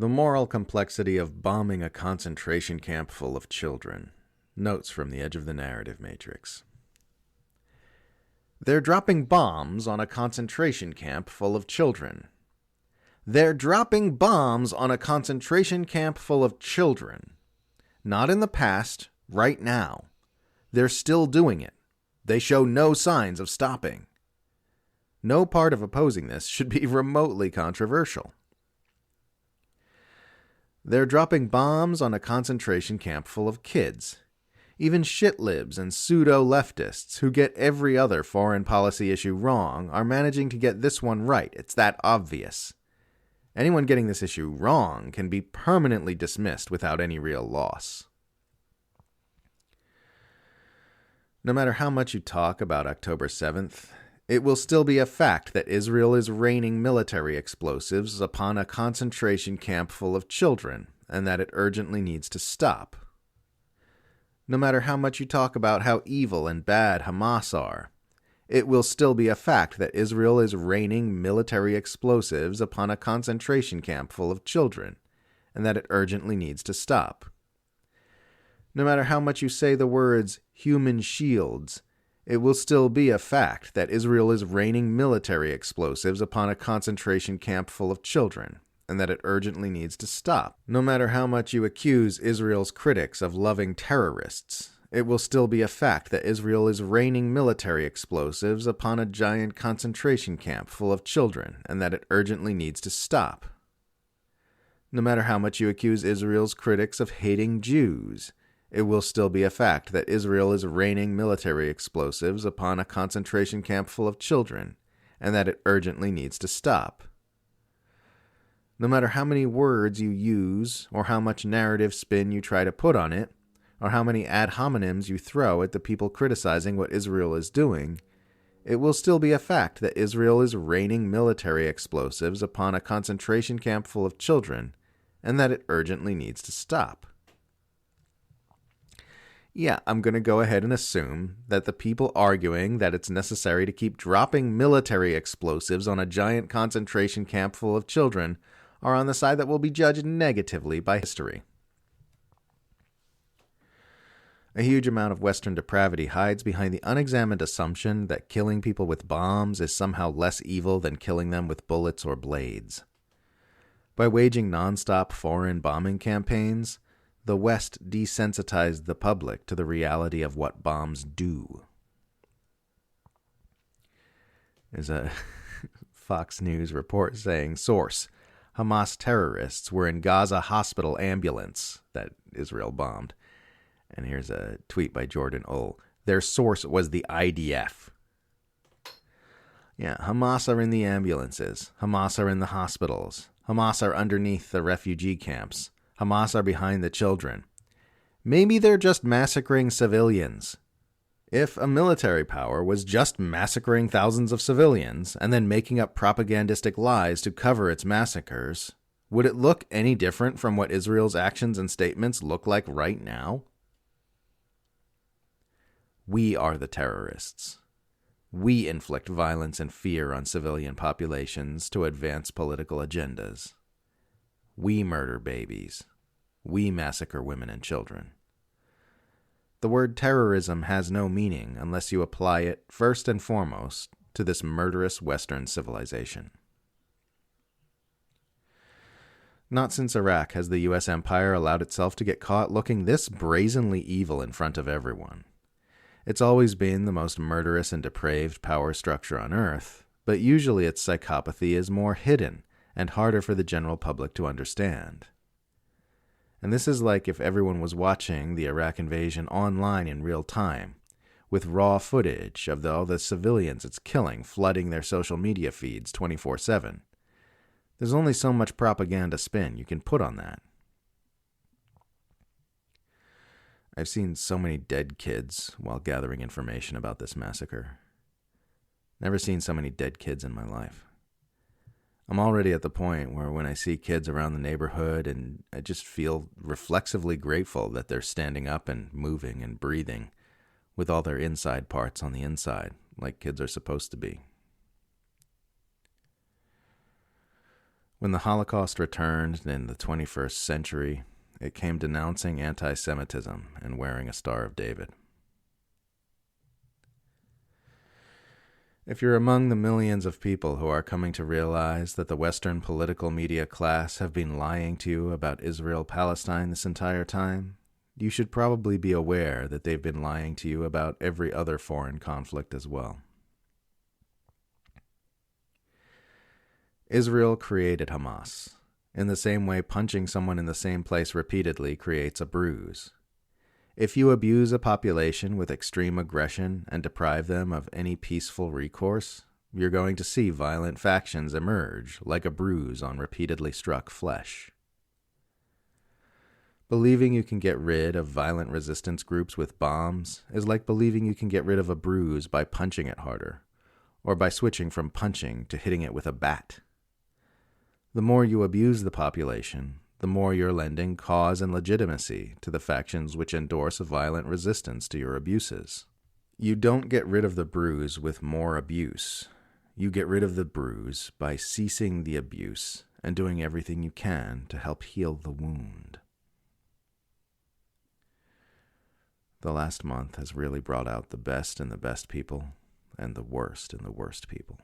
The moral complexity of bombing a concentration camp full of children. Notes from the edge of the narrative matrix. They're dropping bombs on a concentration camp full of children. They're dropping bombs on a concentration camp full of children. Not in the past, right now. They're still doing it. They show no signs of stopping. No part of opposing this should be remotely controversial. They're dropping bombs on a concentration camp full of kids. Even shitlibs and pseudo-leftists who get every other foreign policy issue wrong are managing to get this one right. It's that obvious. Anyone getting this issue wrong can be permanently dismissed without any real loss. No matter how much you talk about October 7th, it will still be a fact that Israel is raining military explosives upon a concentration camp full of children, and that it urgently needs to stop. No matter how much you talk about how evil and bad Hamas are, it will still be a fact that Israel is raining military explosives upon a concentration camp full of children, and that it urgently needs to stop. No matter how much you say the words human shields, it will still be a fact that Israel is raining military explosives upon a concentration camp full of children, and that it urgently needs to stop. No matter how much you accuse Israel's critics of loving terrorists, it will still be a fact that Israel is raining military explosives upon a giant concentration camp full of children, and that it urgently needs to stop. No matter how much you accuse Israel's critics of hating Jews, it will still be a fact that Israel is raining military explosives upon a concentration camp full of children, and that it urgently needs to stop. No matter how many words you use, or how much narrative spin you try to put on it, or how many ad hominems you throw at the people criticizing what Israel is doing, it will still be a fact that Israel is raining military explosives upon a concentration camp full of children, and that it urgently needs to stop. Yeah, I'm going to go ahead and assume that the people arguing that it's necessary to keep dropping military explosives on a giant concentration camp full of children are on the side that will be judged negatively by history. A huge amount of Western depravity hides behind the unexamined assumption that killing people with bombs is somehow less evil than killing them with bullets or blades. By waging nonstop foreign bombing campaigns, the West desensitized the public to the reality of what bombs do. There's a Fox News report saying, source, Hamas terrorists were in Gaza hospital ambulance that Israel bombed. And here's a tweet by Jordan Ull. Their source was the IDF. Yeah, Hamas are in the ambulances. Hamas are in the hospitals. Hamas are underneath the refugee camps. Hamas are behind the children. Maybe they're just massacring civilians. If a military power was just massacring thousands of civilians and then making up propagandistic lies to cover its massacres, would it look any different from what Israel's actions and statements look like right now? We are the terrorists. We inflict violence and fear on civilian populations to advance political agendas. We murder babies. We massacre women and children. The word terrorism has no meaning unless you apply it, first and foremost, to this murderous Western civilization. Not since Iraq has the U.S. empire allowed itself to get caught looking this brazenly evil in front of everyone. It's always been the most murderous and depraved power structure on Earth, but usually its psychopathy is more hidden and harder for the general public to understand. And this is like if everyone was watching the Iraq invasion online in real time, with raw footage of all the civilians it's killing flooding their social media feeds 24/7. There's only so much propaganda spin you can put on that. I've seen so many dead kids while gathering information about this massacre. Never seen so many dead kids in my life. I'm already at the point where when I see kids around the neighborhood, and I just feel reflexively grateful that they're standing up and moving and breathing with all their inside parts on the inside, like kids are supposed to be. When the Holocaust returned in the 21st century, it came denouncing anti-Semitism and wearing a Star of David. If you're among the millions of people who are coming to realize that the Western political media class have been lying to you about Israel-Palestine this entire time, you should probably be aware that they've been lying to you about every other foreign conflict as well. Israel created Hamas, in the same way punching someone in the same place repeatedly creates a bruise. If you abuse a population with extreme aggression and deprive them of any peaceful recourse, you're going to see violent factions emerge like a bruise on repeatedly struck flesh. Believing you can get rid of violent resistance groups with bombs is like believing you can get rid of a bruise by punching it harder, or by switching from punching to hitting it with a bat. The more you abuse the population, the more you're lending cause and legitimacy to the factions which endorse a violent resistance to your abuses. You don't get rid of the bruise with more abuse. You get rid of the bruise by ceasing the abuse and doing everything you can to help heal the wound. The last month has really brought out the best in the best people and the worst in the worst people.